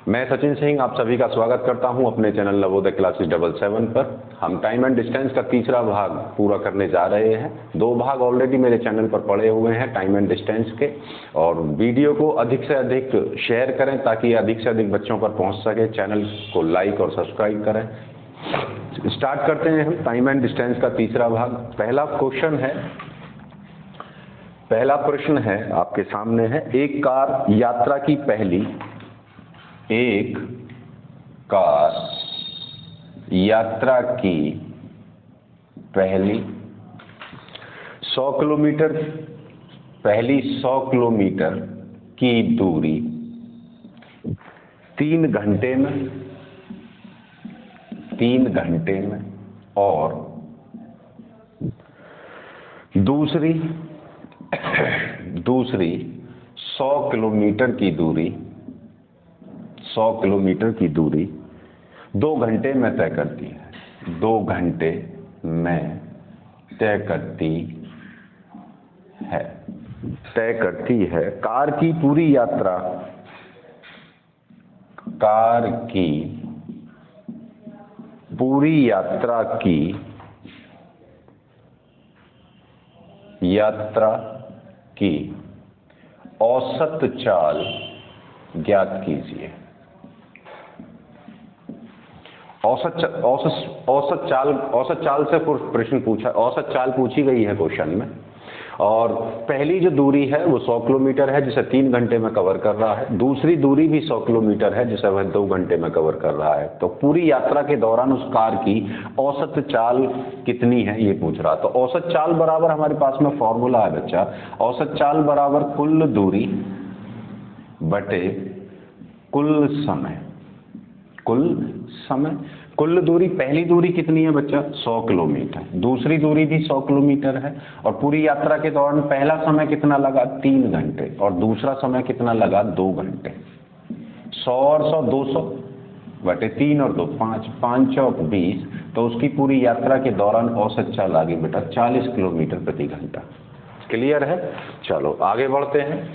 मैं सचिन सिंह आप सभी का स्वागत करता हूं अपने चैनल नवोदय क्लासेस 77 पर। हम टाइम एंड डिस्टेंस का तीसरा भाग पूरा करने जा रहे हैं। 2 भाग ऑलरेडी मेरे चैनल पर पड़े हुए हैं टाइम एंड डिस्टेंस के, और वीडियो को अधिक से अधिक शेयर करें ताकि अधिक से अधिक बच्चों पर पहुंच सके। चैनल को लाइक और सब्सक्राइब करें। स्टार्ट करते हैं हम टाइम एंड डिस्टेंस का तीसरा भाग। पहला प्रश्न है आपके सामने है, एक कार यात्रा की पहली 100 किलोमीटर की दूरी 3 घंटे में और दूसरी 100 किलोमीटर की दूरी 2 घंटे में तय करती है। 2 घंटे में तय करती है। कार की पूरी यात्रा की औसत चाल ज्ञात कीजिए। औसत चाल से प्रश्न पूछा, औसत चाल पूछी गई है क्वेश्चन में। और पहली जो दूरी है वो 100 किलोमीटर है जिसे 3 घंटे में कवर कर रहा है। दूसरी दूरी भी 100 किलोमीटर है जिसे वह 2 घंटे में कवर कर रहा है। तो पूरी यात्रा के दौरान उस कार की औसत चाल कितनी है ये पूछ रहा। तो औसत चाल बराबर हमारे पास में फॉर्मूला है बच्चा, औसत चाल बराबर कुल दूरी बटे कुल समय। कुल दूरी, पहली दूरी कितनी है बच्चा? 100 किलोमीटर। दूसरी दूरी भी 100 किलोमीटर है। और पूरी यात्रा के दौरान पहला समय कितना लगा? 3 घंटे। और दूसरा समय कितना लगा? 2 घंटे। 100 और 100 200 बटे 3 और 2 5, 5 चौक 20। तो उसकी पूरी यात्रा के दौरान औसत चाल आ गई बेटा 40 किलोमीटर प्रति घंटा। क्लियर है? चलो आगे बढ़ते हैं।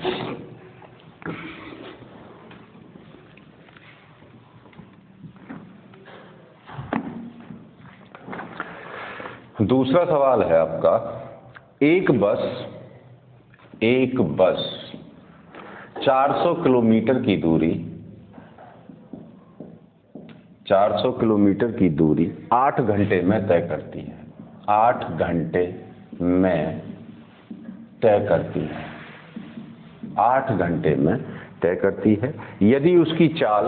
दूसरा सवाल है आपका, एक बस 400 किलोमीटर की दूरी 8 घंटे में तय करती है। 8 घंटे में तय करती है। यदि उसकी चाल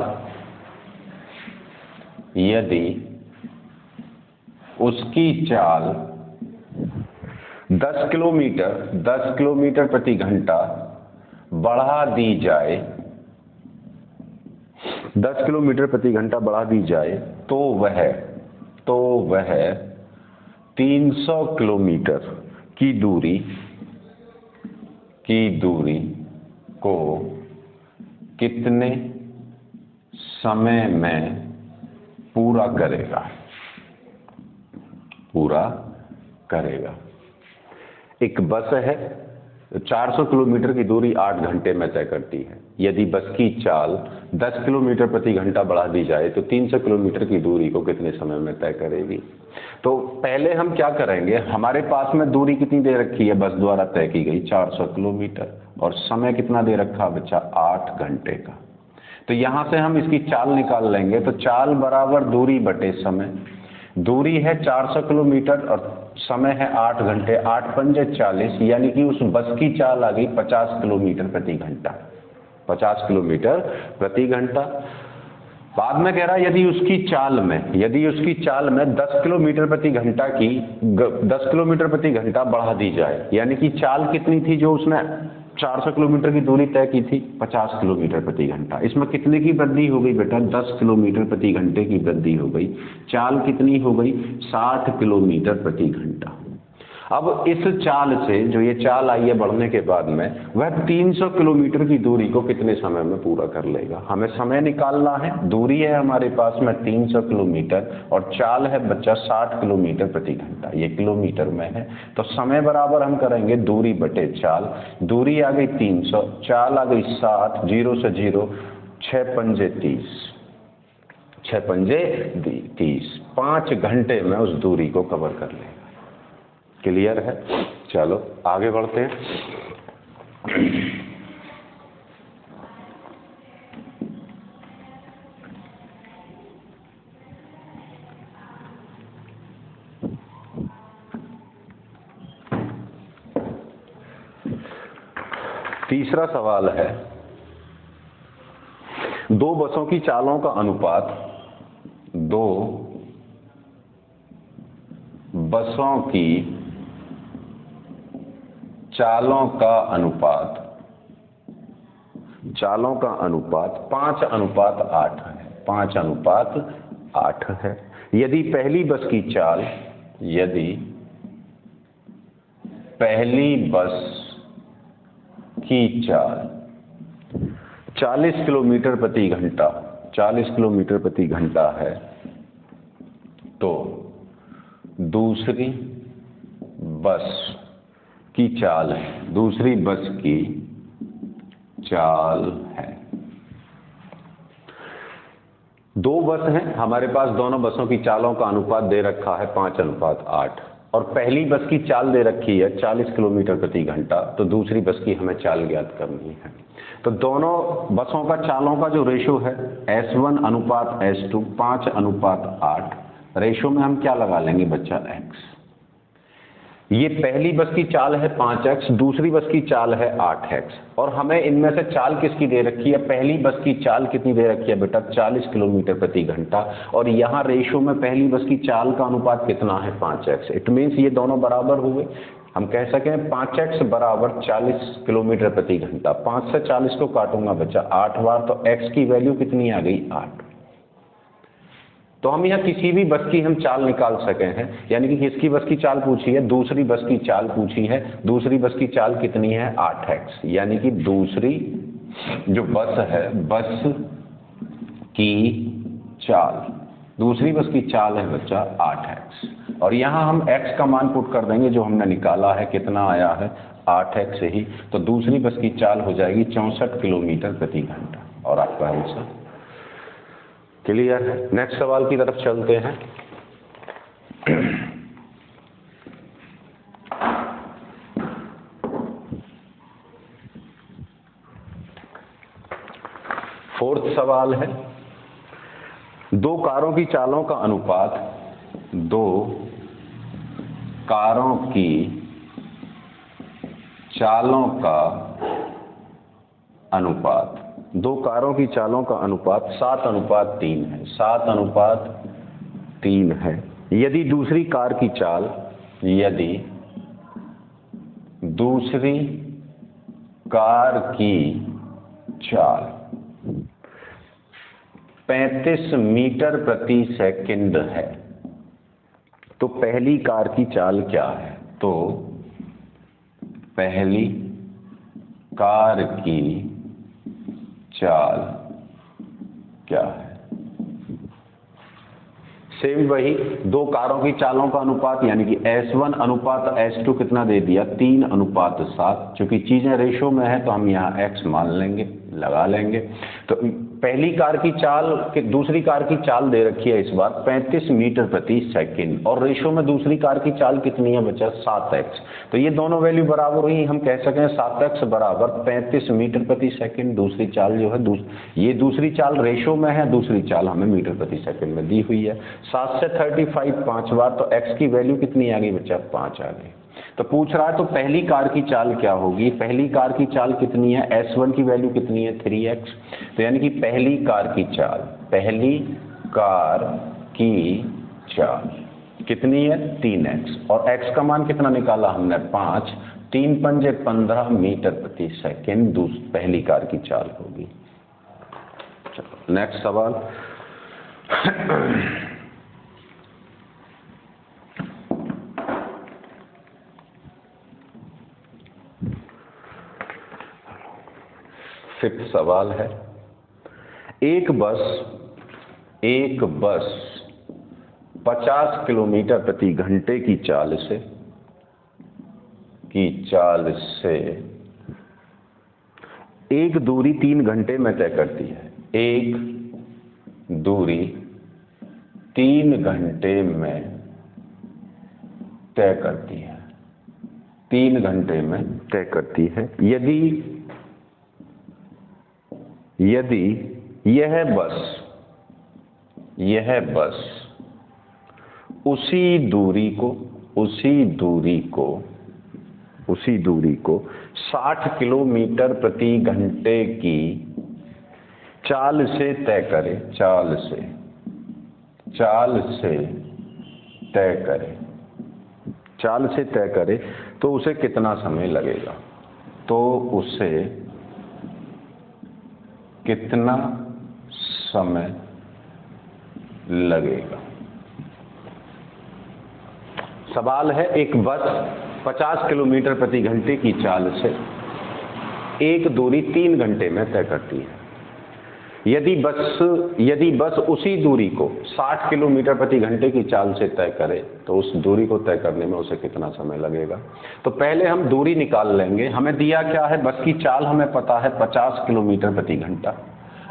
10 किलोमीटर प्रति घंटा बढ़ा दी जाए, 10 किलोमीटर प्रति घंटा बढ़ा दी जाए तो वह 300 किलोमीटर की दूरी को कितने समय में पूरा करेगा? एक बस है, 400 किलोमीटर की दूरी 8 घंटे में तय करती है। यदि बस की चाल 10 किलोमीटर प्रति घंटा बढ़ा दी जाए तो 300 किलोमीटर की दूरी को कितने समय में तय करेगी? तो पहले हम क्या करेंगे, हमारे पास में दूरी कितनी दे रखी है बस द्वारा तय की गई 400 किलोमीटर, और समय कितना दे रखा बच्चा? 8 घंटे का। तो यहां से हम इसकी चाल निकाल लेंगे। तो चाल बराबर दूरी बटे समय। दूरी है 400 किलोमीटर और समय है 8 घंटे। 8 पंजे 40, यानी कि उस बस की चाल आ गई 50 किलोमीटर प्रति घंटा। 50 किलोमीटर प्रति घंटा। बाद में कह रहा है यदि उसकी चाल में 10 किलोमीटर प्रति घंटा बढ़ा दी जाए, यानी कि चाल कितनी थी जो उसने 400 किलोमीटर की दूरी तय की थी? 50 किलोमीटर प्रति घंटा। इसमें कितने की वृद्धि हो गई बेटा? 10 किलोमीटर प्रति घंटे की वृद्धि हो गई। चाल कितनी हो गई? 60 किलोमीटर प्रति घंटा। अब इस चाल से, जो ये चाल आई है बढ़ने के बाद में, वह 300 किलोमीटर की दूरी को कितने समय में पूरा कर लेगा? हमें समय निकालना है। दूरी है हमारे पास में 300 किलोमीटर और चाल है बच्चा 60 किलोमीटर प्रति घंटा। ये किलोमीटर में है, तो समय बराबर हम करेंगे दूरी बटे चाल। दूरी आ गई 300, चाल आ गई 60, 0 से 0 6 पंजे 30, 6 पंजे 30, 5 घंटे में उस दूरी को कवर कर लेगा। क्लियर है? चलो आगे बढ़ते हैं। तीसरा सवाल है, दो बसों की चालों का अनुपात, दो बसों की चालों का अनुपात, चालों का अनुपात 5:8 है, 5:8 है। यदि पहली बस की चाल, यदि पहली बस की चाल 40 किलोमीटर प्रति घंटा, 40 किलोमीटर प्रति घंटा है, तो दूसरी बस की चाल है, दूसरी बस की चाल है। दो बस हैं हमारे पास, दोनों बसों की चालों का अनुपात दे रखा है 5:8 और पहली बस की चाल दे रखी है 40 किलोमीटर प्रति घंटा, तो दूसरी बस की हमें चाल ज्ञात करनी है। तो दोनों बसों का चालों का जो रेशो है S1 अनुपात S2 5:8, रेशो में हम क्या लगा लेंगे बच्चा x। ये पहली बस की चाल है 5x, दूसरी बस की चाल है 8x, और हमें इनमें से चाल किसकी दे रखी है? पहली बस की चाल कितनी दे रखी है बेटा? 40 किलोमीटर प्रति घंटा, और यहाँ रेशो में पहली बस की चाल का अनुपात कितना है? 5x। इट मीन्स ये दोनों बराबर हुए। हम कह सकें 5x बराबर 40 किलोमीटर प्रति घंटा। 5 से 40 को काटूंगा बच्चा 8 बार, तो x की वैल्यू कितनी आ गई? 8। तो हम यहाँ किसी भी बस की हम चाल निकाल सके हैं, यानी कि किसकी बस की चाल पूछी है? दूसरी बस की चाल पूछी है। दूसरी बस की चाल कितनी है? 8x, यानी कि दूसरी जो बस है, बस की चाल, दूसरी बस की चाल है बच्चा 8x, और यहाँ हम x का मान पुट कर देंगे जो हमने निकाला है, कितना आया है? 8x ही। तो दूसरी बस की चाल हो जाएगी 64 किलोमीटर प्रति घंटा, और आपका आंसर क्लियर है। नेक्स्ट सवाल की तरफ चलते हैं। फोर्थ सवाल है, दो कारों की चालों का अनुपात, दो कारों की चालों का अनुपात, दो कारों की चालों का अनुपात 7:3 है, 7:3 है। यदि दूसरी कार की चाल, यदि दूसरी कार की चाल 35 मीटर प्रति सेकंड है, तो पहली कार की चाल क्या है? तो पहली कार की चाल क्या है? सेम वही, दो कारों की चालों का अनुपात, यानी कि S1 अनुपात S2 कितना दे दिया? 3:7। चूंकि चीजें रेशो में है तो हम यहाँ x मान लेंगे, लगा लेंगे। तो पहली कार की चाल दूसरी कार की चाल दे रखी है इस बार 35 मीटर प्रति सेकंड, और रेशो में दूसरी कार की चाल कितनी है बच्चा? 7x। तो ये दोनों वैल्यू बराबर हुई, हम कह सकें 7x बराबर 35 मीटर प्रति सेकंड। दूसरी चाल जो है, ये दूसरी चाल रेशो में है, दूसरी चाल हमें मीटर प्रति सेकंड में दी हुई है। 7 से 35 5 बार, तो x की वैल्यू कितनी आ गई बच्चा? 5 आ गई। तो पूछ रहा है तो पहली कार की चाल क्या होगी? पहली कार की चाल कितनी है? S1 की वैल्यू कितनी है? 3x। तो यानी कि पहली कार की चाल, पहली कार की चाल कितनी है? 3x, और x का मान कितना निकाला हमने? 5। 3 पंजे 15 मीटर प्रति सेकंड पहली कार की चाल होगी। चलो नेक्स्ट सवाल। फिफ्थ सवाल है, एक बस 50 किलोमीटर प्रति घंटे की चाल से एक दूरी 3 घंटे में तय करती है। एक दूरी 3 घंटे में तय करती है, 3 घंटे में तय करती है। यदि यह बस उसी दूरी को 60 किलोमीटर प्रति घंटे की चाल से तय करे तो उसे कितना समय लगेगा? तो उसे कितना समय लगेगा? सवाल है, एक बस 50 किलोमीटर प्रति घंटे की चाल से एक दूरी 3 घंटे में तय करती है। यदि बस उसी दूरी को 60 किलोमीटर प्रति घंटे की चाल से तय करे तो उस दूरी को तय करने में उसे कितना समय लगेगा? तो पहले हम दूरी निकाल लेंगे। हमें दिया क्या है? बस की चाल हमें पता है 50 किलोमीटर प्रति घंटा,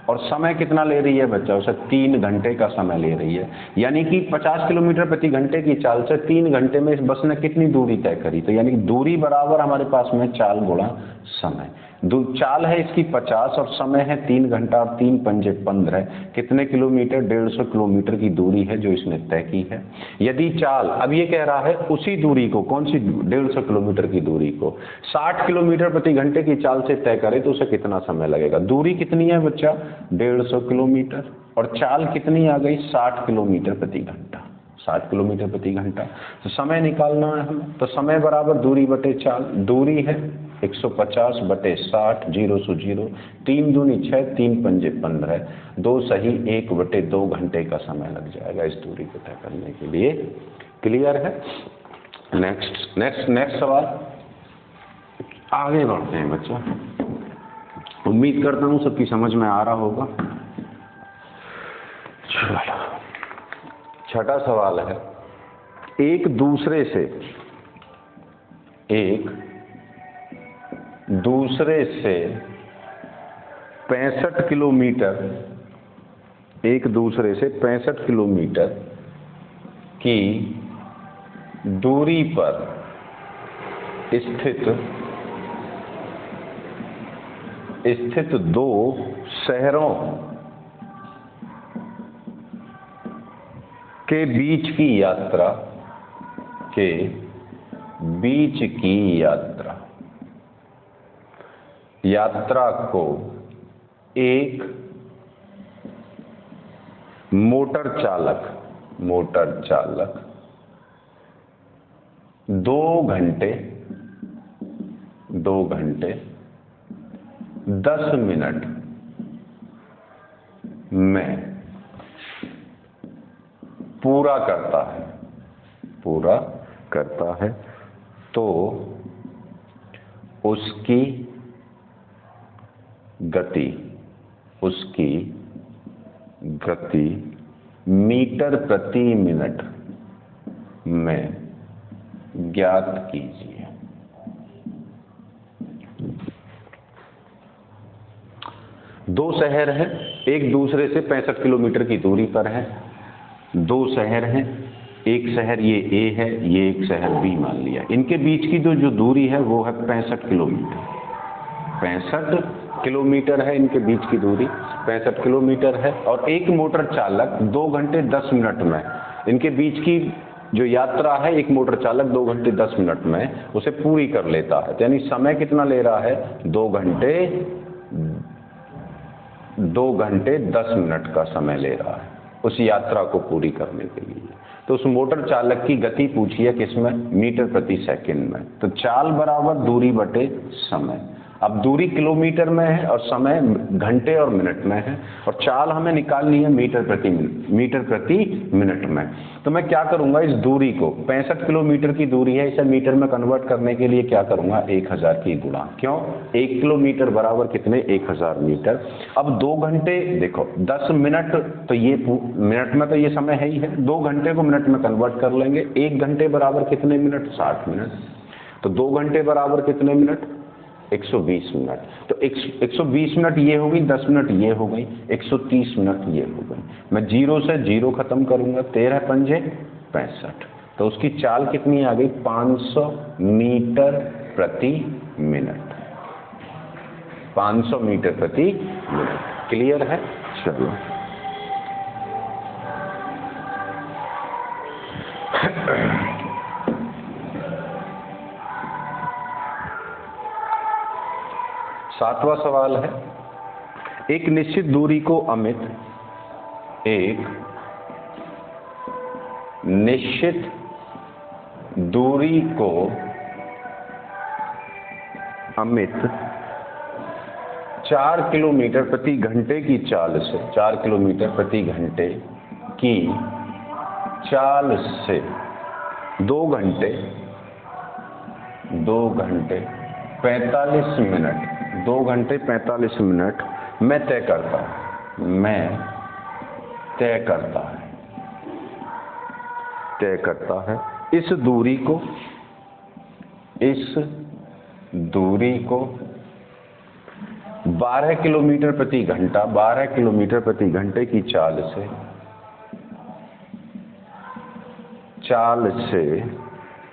और समय कितना ले रही है बच्चा? उसे 3 घंटे का समय ले रही है। यानी कि 50 किलोमीटर प्रति घंटे की चाल से 3 घंटे में इस बस ने कितनी दूरी तय करी? तो यानी कि दूरी बराबर हमारे पास में चाल गुणा समय। चाल है इसकी 50 और समय है 3 घंटा, और 3 पंजे 15, कितने किलोमीटर? 150 किलोमीटर की दूरी है जो इसने तय की है। यदि चाल, अब ये कह रहा है उसी दूरी को, कौन सी 150 किलोमीटर की दूरी को 60 किलोमीटर प्रति घंटे की चाल से तय करे तो उसे कितना समय लगेगा? दूरी कितनी है बच्चा? 150 किलोमीटर, और चाल कितनी आ गई? 60 किलोमीटर प्रति घंटा, 60 किलोमीटर प्रति घंटा। तो समय निकालना है हमें, तो समय बराबर दूरी बटे चाल। दूरी है 150 बटे 60, 0 से 0, 3 दूनी 6, 3 पंजे 15, 2 सही 1 बटे 2 घंटे का समय लग जाएगा इस दूरी को तय करने के लिए। क्लियर है? नेक्स्ट सवाल, आगे बढ़ते हैं बच्चा। उम्मीद करता हूं सबकी समझ में आ रहा होगा। चलो, छठा सवाल है, एक दूसरे से 65 किलोमीटर की दूरी पर स्थित 2 शहरों के बीच की यात्रा को एक मोटर चालक 2 घंटे 10 मिनट में पूरा करता है तो उसकी गति मीटर प्रति मिनट में ज्ञात कीजिए। दो शहर हैं, एक दूसरे से 65 किलोमीटर की दूरी पर है। 2 शहर हैं, एक शहर ये ए है, ये एक शहर बी मान लिया। इनके बीच की जो दूरी है वो है 65 किलोमीटर। 65 किलोमीटर है इनके बीच की दूरी, 65 किलोमीटर है। और एक मोटर चालक 2 घंटे 10 मिनट में इनके बीच की जो यात्रा है, एक मोटर चालक 2 घंटे 10 मिनट में उसे पूरी कर लेता है। यानी समय कितना ले रहा है? 2 घंटे 10 मिनट का समय ले रहा है उस यात्रा को पूरी करने के लिए। तो उस मोटर चालक की गति पूछी है किसमें? मीटर प्रति सेकंड में। तो चाल बराबर दूरी बटे समय। अब दूरी किलोमीटर में है और समय घंटे और मिनट में है, और चाल हमें निकालनी है मीटर प्रति मिनट में। तो मैं क्या करूंगा, इस दूरी को 65 किलोमीटर की दूरी है, इसे मीटर में कन्वर्ट करने के लिए क्या करूंगा? 1000 की गुणा। क्यों? 1 किलोमीटर बराबर कितने? 1000 मीटर। अब 2 घंटे देखो 10 मिनट, तो ये मिनट में तो ये समय है ही है। 2 घंटे को मिनट में कन्वर्ट कर लेंगे। 1 घंटे बराबर कितने मिनट? 60 मिनट। तो 2 घंटे बराबर कितने मिनट? 120 मिनट। तो 120 मिनट ये हो गई, 10 मिनट ये हो गई, 130 मिनट ये हो गई। मैं 0 से 0 खत्म करूंगा, 13 पंजे 65। तो उसकी चाल कितनी आ गई? 500 मीटर प्रति मिनट। 500 मीटर प्रति मिनट। क्लियर है? चलो सातवां सवाल है, एक निश्चित दूरी को अमित अमित 4 किलोमीटर प्रति घंटे की चाल से 4 किलोमीटर प्रति घंटे की चाल से 2 घंटे 45 मिनट 2 घंटे 45 मिनट में तय करता है। इस दूरी को 12 किलोमीटर प्रति घंटा 12 किलोमीटर प्रति घंटे की चाल से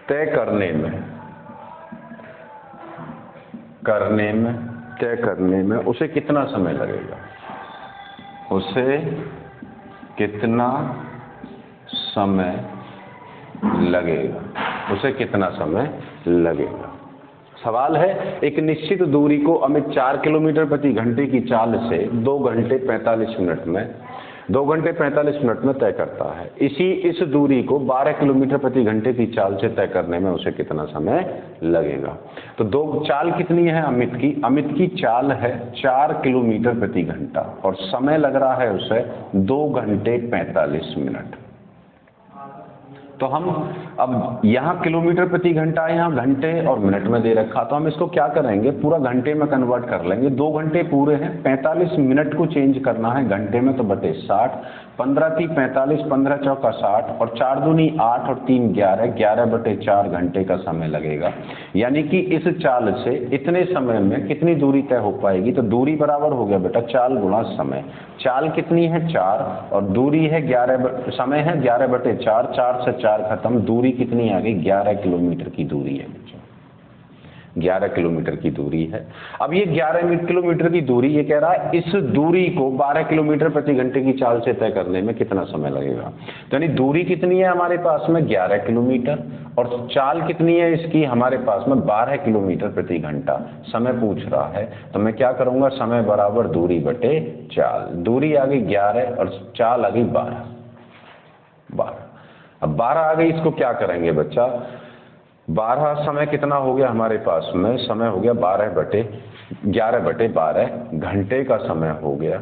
तय करने में उसे कितना समय लगेगा? सवाल है, एक निश्चित दूरी को अमित 4 किलोमीटर प्रति घंटे की चाल से 2 घंटे 45 मिनट में तय करता है। इस दूरी को 12 किलोमीटर प्रति घंटे की चाल से तय करने में उसे कितना समय लगेगा? तो चाल कितनी है अमित की चाल है 4 किलोमीटर प्रति घंटा और समय लग रहा है उसे 2 घंटे 45 मिनट। तो हम अब यहाँ किलोमीटर प्रति घंटा यहाँ घंटे और मिनट में दे रखा, तो हम इसको क्या करेंगे, पूरा घंटे में कन्वर्ट कर लेंगे। 2 घंटे पूरे हैं, 45 मिनट को चेंज करना है घंटे में, तो बटे 60, 15 × 3 = 45, 15 × 4 = 60 और 4 दूनी 8 और 3 11, 11 बटे 4 घंटे का समय लगेगा। यानी कि इस चाल से इतने समय में कितनी दूरी तय हो पाएगी? तो दूरी बराबर हो गया बेटा चाल गुणा समय। चाल कितनी है? 4 और दूरी है 11, समय है 11 बटे 4, 4 से 4 खत्म, दूरी कितनी आ गई? 11 किलोमीटर की दूरी है बच्चों, 11 किलोमीटर की दूरी है। अब ये 11 किलोमीटर की दूरी, ये कह रहा है इस दूरी को 12 किलोमीटर प्रति घंटे की चाल से तय करने में कितना समय लगेगा। तो यानी दूरी कितनी है हमारे पास में? 11 किलोमीटर और चाल कितनी है इसकी हमारे पास में? 12 किलोमीटर प्रति घंटा। समय पूछ रहा है तो मैं क्या करूंगा, समय बराबर दूरी बटे चाल। दूरी आ गई 11 और चाल आ गई 12। अब 12 आ गई, इसको क्या करेंगे बच्चा? 12 समय कितना हो गया हमारे पास में? समय हो गया 11 बटे 12 घंटे का समय हो गया।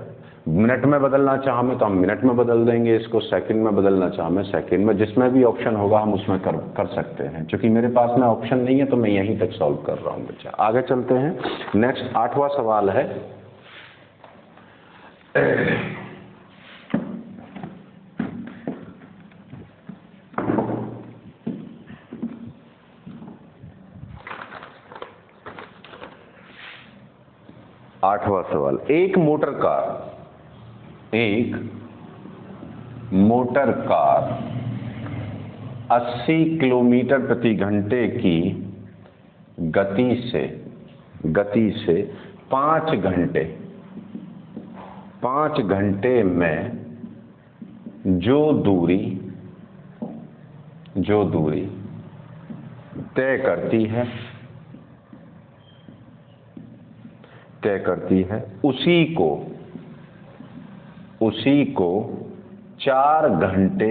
मिनट में बदलना चाह मैं तो हम मिनट में बदल देंगे इसको, सेकंड में बदलना चाह मैं सेकंड में, जिसमें भी ऑप्शन होगा हम उसमें कर सकते हैं। क्योंकि मेरे पास में ऑप्शन नहीं है तो मैं यहीं तक सॉल्व कर रहा हूँ बच्चा। आगे चलते हैं। नेक्स्ट 8वां सवाल है, एक मोटर कार 80 किलोमीटर प्रति घंटे की गति से 5 घंटे में जो दूरी तय करती है उसी को 4 घंटे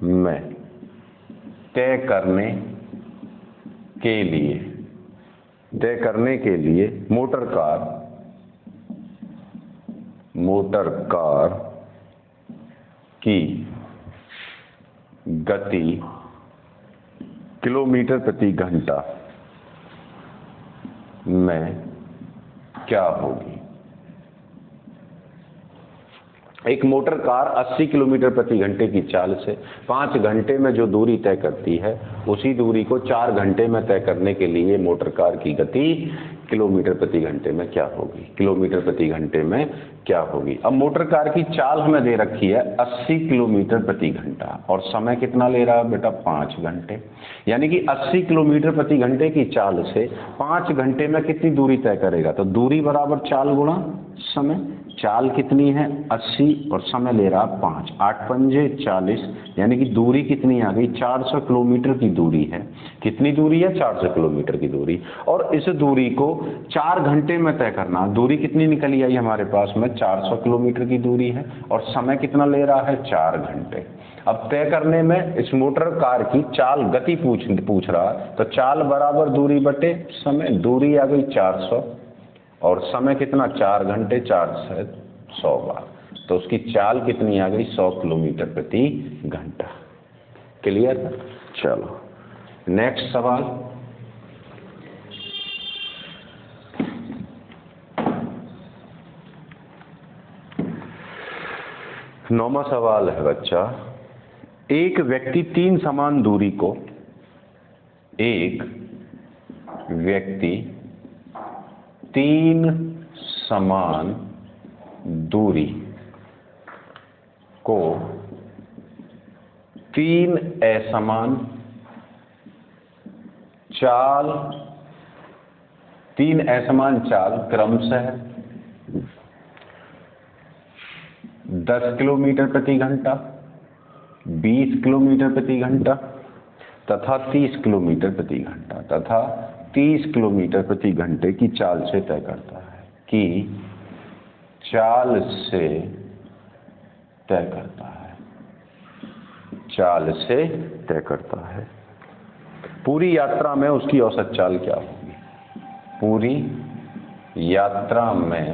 में तय करने के लिए मोटर कार की गति किलोमीटर प्रति घंटा में क्या होगी? एक मोटर कार 80 किलोमीटर प्रति घंटे की चाल से 5 घंटे में जो दूरी तय करती है, उसी दूरी को 4 घंटे में तय करने के लिए मोटर कार की गति किलोमीटर प्रति घंटे में क्या होगी, किलोमीटर प्रति घंटे में क्या होगी। अब मोटर कार की चाल हमें दे रखी है 80 किलोमीटर प्रति घंटा और समय कितना ले रहा है बेटा 5 घंटे, यानी कि 80 किलोमीटर प्रति घंटे की चाल से 5 घंटे में कितनी दूरी तय करेगा, तो दूरी बराबर चाल गुणा समय। चाल कितनी है 80 और समय ले रहा 5, 8 पंजे 40, यानी कि दूरी कितनी आ गई 400 किलोमीटर की दूरी है। कितनी दूरी है 400 किलोमीटर की दूरी, और इस दूरी को 4 घंटे में तय करना। दूरी कितनी निकली आई हमारे पास में 400 किलोमीटर की दूरी है और समय कितना ले रहा है 4 घंटे। अब तय करने में इस मोटर कार की चाल गति पूछ रहा, तो चाल बराबर दूरी बटे समय। दूरी आ गई 400 और समय कितना 4 घंटे, 4 से 100 बार, तो उसकी चाल कितनी आ गई 100 किलोमीटर प्रति घंटा। क्लियर है? चलो नेक्स्ट सवाल। नौवां सवाल है बच्चा, एक व्यक्ति 3 समान दूरी को, एक व्यक्ति 3 समान दूरी को 3 असमान चाल, 3 असमान चाल क्रमशः 10 किलोमीटर प्रति घंटा, 20 किलोमीटर प्रति घंटा तथा 30 किलोमीटर प्रति घंटा तथा 30 किलोमीटर प्रति घंटे की चाल से तय करता है, कि चाल से तय करता है, चाल से तय करता है। पूरी यात्रा में उसकी औसत चाल क्या होगी, पूरी यात्रा में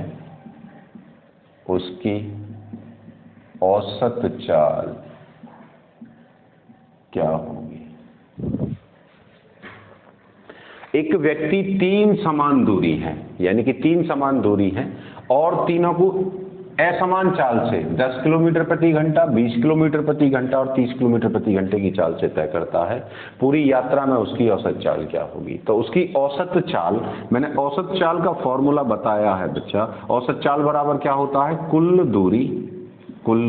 उसकी औसत चाल क्या होगी। एक व्यक्ति 3 समान दूरी है, यानी कि 3 समान दूरी है और तीनों को असमान चाल से 10 किलोमीटर प्रति घंटा, 20 किलोमीटर प्रति घंटा और 30 किलोमीटर प्रति घंटे की चाल से तय करता है। पूरी यात्रा में उसकी औसत चाल क्या होगी। तो उसकी औसत चाल, मैंने औसत चाल का फॉर्मूला बताया है बच्चा। औसत चाल बराबर क्या होता है, कुल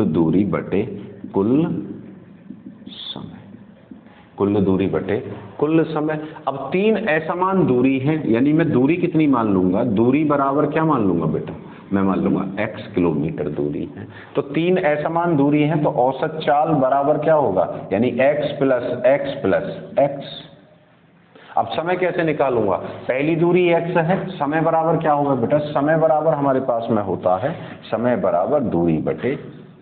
दूरी बटे कुल समय, कुल दूरी बटे कुल समय। अब 3 असमान दूरी है, यानी मैं दूरी कितनी मान लूंगा, दूरी बराबर क्या मान लूंगा बेटा, मैं मान लूंगा x किलोमीटर दूरी है। तो 3 असमान दूरी है, तो औसत चाल बराबर क्या होगा, यानी x plus x plus x। अब समय कैसे निकालूंगा, पहली दूरी x है, समय बराबर क्या होगा बेटा, समय बराबर हमारे पास में होता है समय बराबर दूरी बटे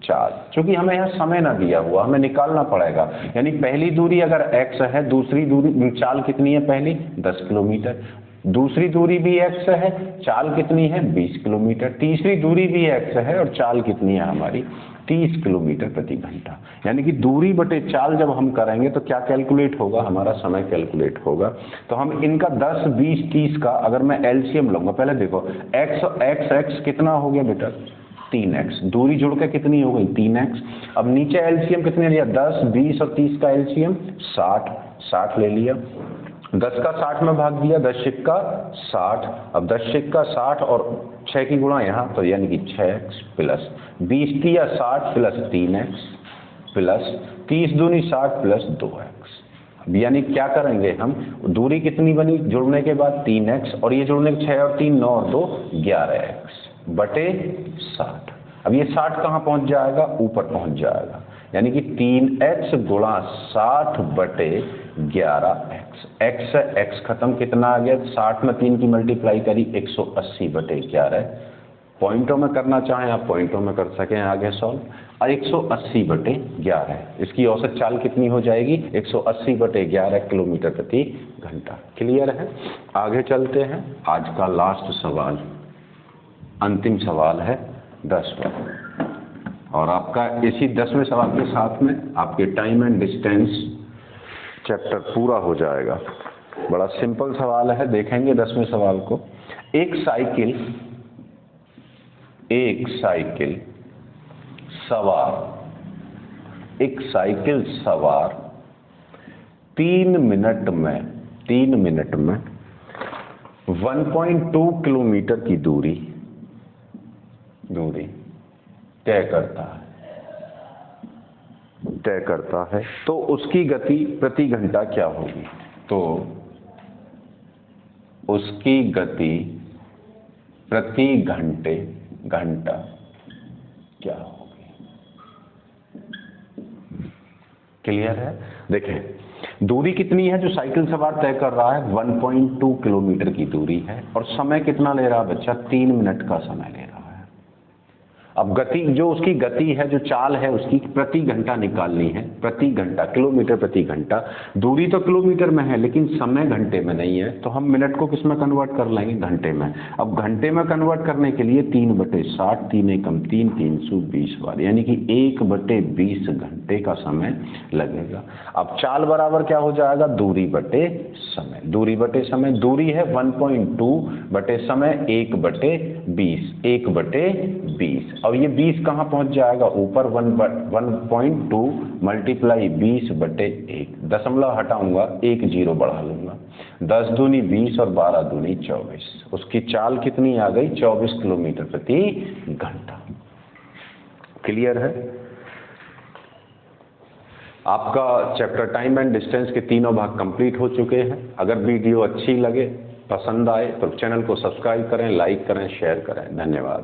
चाल। क्योंकि हमें यहाँ समय ना दिया हुआ, हमें निकालना पड़ेगा। यानी पहली दूरी अगर x है, दूसरी दूरी चाल कितनी है, पहली 10 किलोमीटर, दूसरी दूरी भी x है, चाल कितनी है 20 किलोमीटर, तीसरी दूरी भी x है और चाल कितनी है हमारी 30 किलोमीटर प्रति घंटा। यानी कि दूरी बटे चाल जब हम करेंगे तो क्या कैलकुलेट होगा, हमारा समय कैलकुलेट होगा। तो हम इनका 10, 20, 30 का अगर मैं एलसीएम लूंगा, पहले देखो x कितना हो गया बेटा 3x, दूरी जुड़ के कितनी हो गई 3x। अब नीचे एलसीएम कितने लिया, 10, 20 और 30 का एलसीएम 60 ले लिया। 10 का 60 में भाग दिया, 10 सिक्का 60। अब 10 सिक्का 60 और 6 की गुणा यहाँ, तो यानी कि 6x प्लस 20 या 60 प्लस 3x प्लस 30 दूनी 60 प्लस 2x। अब यानी क्या करेंगे हम, दूरी कितनी बनी जुड़ने के बाद 3x, और ये जुड़ने के 6 और 3 9 और 2 11x बटे 60। अब ये 60 कहाँ पहुंच जाएगा, ऊपर पहुंच जाएगा, यानी कि 3x गुणा 60 बटे 11x। x खत्म, कितना आ गया, 60 में 3 की मल्टीप्लाई करी 180 बटे 11। पॉइंटों में करना चाहें आप पॉइंटों में कर सकें आगे सॉल्व। 180 बटे 11, इसकी औसत चाल कितनी हो जाएगी 180 बटे 11 किलोमीटर प्रति घंटा। क्लियर है? आगे चलते हैं। आज का लास्ट सवाल, अंतिम सवाल है 10वां, और आपका इसी 10वें सवाल के साथ में आपके टाइम एंड डिस्टेंस चैप्टर पूरा हो जाएगा। बड़ा सिंपल सवाल है, देखेंगे 10वें सवाल को। एक साइकिल सवार 3 मिनट में 1.2 किलोमीटर की दूरी तय करता है तो उसकी गति प्रति घंटा क्या होगी? तो उसकी गति प्रति घंटा क्या होगी? क्लियर है? देखें, दूरी कितनी है जो साइकिल सवार तय कर रहा है? 1.2 किलोमीटर की दूरी है और समय कितना ले रहा है बच्चा? 3 मिनट का समय ले रहा है। अब गति, जो उसकी गति है, जो चाल है, उसकी प्रति घंटा निकालनी है। प्रति घंटा, किलोमीटर प्रति घंटा। दूरी तो किलोमीटर में है लेकिन समय घंटे में नहीं है, तो हम मिनट को किस में कन्वर्ट कर लेंगे? घंटे में। अब घंटे में कन्वर्ट करने के लिए 3/60, 3 एकम 3, 320 बार, यानी कि 1/20 घंटे का समय लगेगा। अब चाल बराबर क्या हो जाएगा? दूरी बटे समय। दूरी बटे समय, दूरी है 1.2 बटे समय 1/20, 1/20। अब ये 20 कहाँ पहुंच जाएगा? ऊपर 1.2 मल्टीप्लाई 20/1, दशमलव हटाऊंगा, 1 0 बढ़ा लूंगा। 10 दूनी 20 और 12 दूनी 24। उसकी चाल कितनी आ गई? 24 किलोमीटर प्रति घंटा। क्लियर है? आपका चैप्टर टाइम एंड डिस्टेंस के तीनों भाग कंप्लीट हो चुके हैं। अगर वीडियो अच्छी लगे, पसंद आए तो चैनल को सब्सक्राइब करें, लाइक करें, शेयर करें। धन्यवाद।